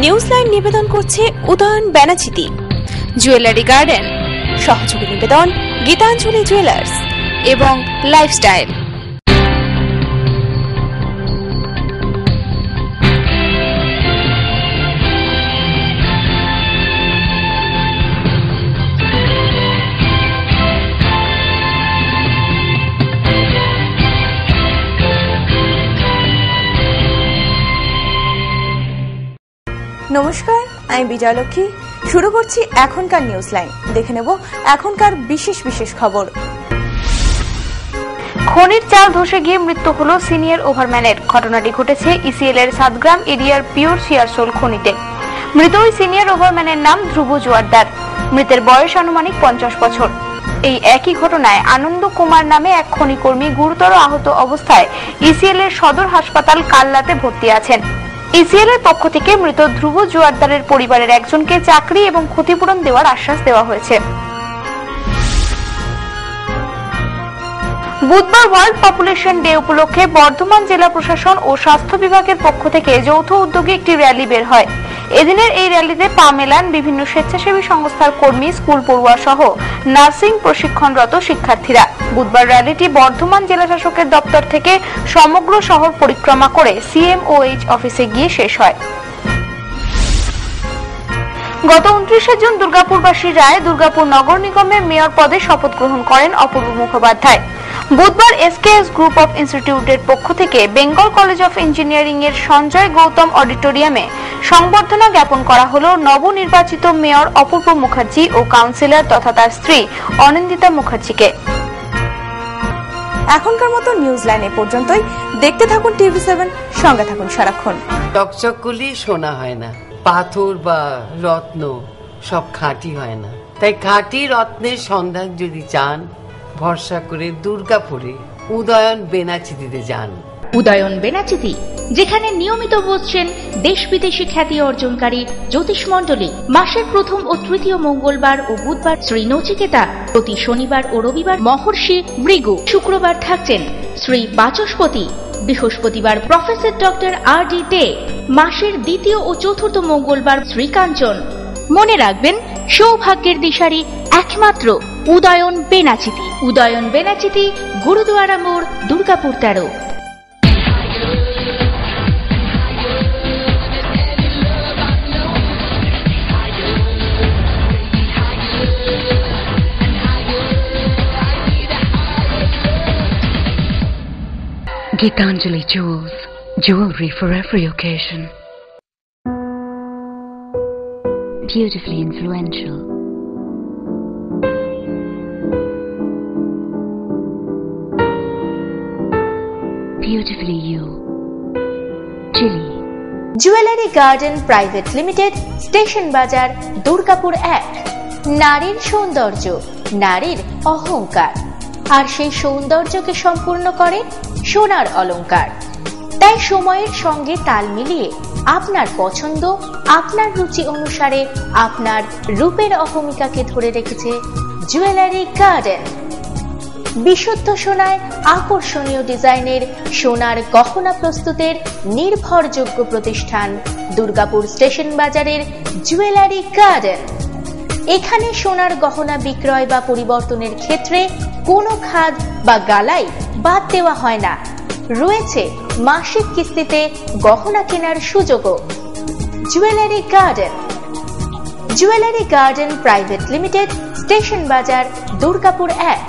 নিউজলাইন নিবেদন করছে Udayan Benachiti jewellery garden, সহযোগী নিবেদন গীতাঞ্জলি জুয়েলার্স এবং লাইফস্টাইল। নমস্কার, আমি বিজয়লক্ষ্মী। শুরু করছি এখনকার নিউজ লাইন। দেখে নেব এখনকার বিশেষ খবর। খনির চাল ধসে গিয়ে মৃত্যু হলো সিনিয়র ওভারম্যানের। ঘটনাটি ঘটেছে ইসিএল এর সাতগ্রাম এরিয়ার পিওর সিয়ারসোল খনিতে। মৃত ওই সিনিয়র ওভারম্যানের নাম ধ্রুব জোয়ারদার। মৃতের বয়স আনুমানিক 50 বছর। এই একই ঘটনায় আনন্দ কুমার নামে এক খনিকর্মী গুরুতর আহত অবস্থায় ইসিএল এর সদর হাসপাতাল কাল্লাতে ভর্তি আছেন। ইসিএল এর পক্ষ থেকে মৃত ধ্রুব জোয়ারদারের পরিবারের একজনকে চাকরি এবং ক্ষতিপূরণ দেওয়ার আশ্বাস দেওয়া হয়েছে। বুধবার ওয়ার্ল্ড পপুলেশন ডে উপলক্ষে বর্ধমান জেলা প্রশাসন ও স্বাস্থ্য বিভাগের পক্ষ থেকে যৌথ উদ্যোগে একটি র্যালি বের হয়। এদিনের এই র্যালিতে পা মেলান বিভিন্ন স্বেচ্ছাসেবী সংস্থার কর্মী, স্কুল পড়ুয়া সহ নার্সিং প্রশিক্ষণরত শিক্ষার্থীরা। বুধবার র্যালিটি বর্ধমান জেলা শাসকের দপ্তর থেকে সমগ্র শহর পরিক্রমা করে সিএমওএইচ অফিসে গিয়ে শেষ হয়। গত 29 জুন দুর্গাপুরবাসীর রায় দুর্গাপুর নগর নিগমের মেয়র পদে শপথ গ্রহণ করেন অপূর্ব মুখোপাধ্যায়। বুধবার এসকেএস গ্রুপ অফ ইনস্টিটিউটের পক্ষ থেকে বেঙ্গল কলেজ অফ ইঞ্জিনিয়ারিং এর সঞ্জয় গৌতম অডিটোরিয়ামে সংবর্ধনা জ্ঞাপন করা হলো নবনির্বাচিত মেয়র অপূর্ব মুখার্জি ও কাউন্সিলর তথা তার স্ত্রী অনিন্দিতা মুখার্জিকে। এখনকার মতো নিউজ লাইনে পর্যন্তই। দেখতে থাকুন TV7, সঙ্গে থাকুন সারাক্ষণ। চকচকগুলি সোনা হয় না, পাথর বা রত্ন সব খাঁটি হয় না। তাই খাঁটি রত্নের সন্ধান যদি চান, ভরসা করে দুর্গাপুরে উদয়ন বেনাচিতিতে যান। উদয়ন বেনাচিতি, যেখানে নিয়মিত বসছেন দেশ বিদেশি খ্যাতি অর্জনকারী জ্যোতিষ মণ্ডলী। মাসের প্রথম ও তৃতীয় মঙ্গলবার ও বুধবার শ্রী নচিকেতা, প্রতি শনিবার ও রবিবার মহর্ষি ভৃগু, শুক্রবার থাকছেন শ্রী বাচস্পতি, বৃহস্পতিবার প্রফেসর ডক্টর RD ডে, মাসের দ্বিতীয় ও চতুর্থ মঙ্গলবার শ্রীকাঞ্চন। মনে রাখবেন, সৌভাগ্যের দিশারি একমাত্র উদয়ন বেনাচিতি। উদয়ন বেনাচিতি, গুরুদুয়ারা মোড়, Durgapur 13। Gitanjali Jewels, jewelry for every occasion. Beautifully influential. Beautifully you. Chili. Jewellery garden private limited, station বাজার, দুর্গাপুর 1। নারীর সৌন্দর্য, নারীর অহংকার, আর সেই সৌন্দর্যকে সম্পূর্ণ করে সোনার অলংকার। তাই সময়ের সঙ্গে তাল মিলিয়ে আপনার পছন্দ, আপনার রুচি অনুসারে আপনার রূপের অহমিকাকে ধরে রেখেছে জুয়েলারি গার্ডেন। বিশুদ্ধ সোনায় আকর্ষণীয় ডিজাইনের সোনার গহনা প্রস্তুতের নির্ভরযোগ্য প্রতিষ্ঠান দুর্গাপুর স্টেশন বাজারের জুয়েলারি গার্ডেন। এখানে সোনার গহনা বিক্রয় বা পরিবর্তনের ক্ষেত্রে কোনো খাদ বা গালাই বাদ দেওয়া হয় না। রয়েছে মাসিক কিস্তিতে গহনা কেনার সুযোগও। Jewellery garden. Jewellery garden private limited, station বাজার, দুর্গাপুর 1।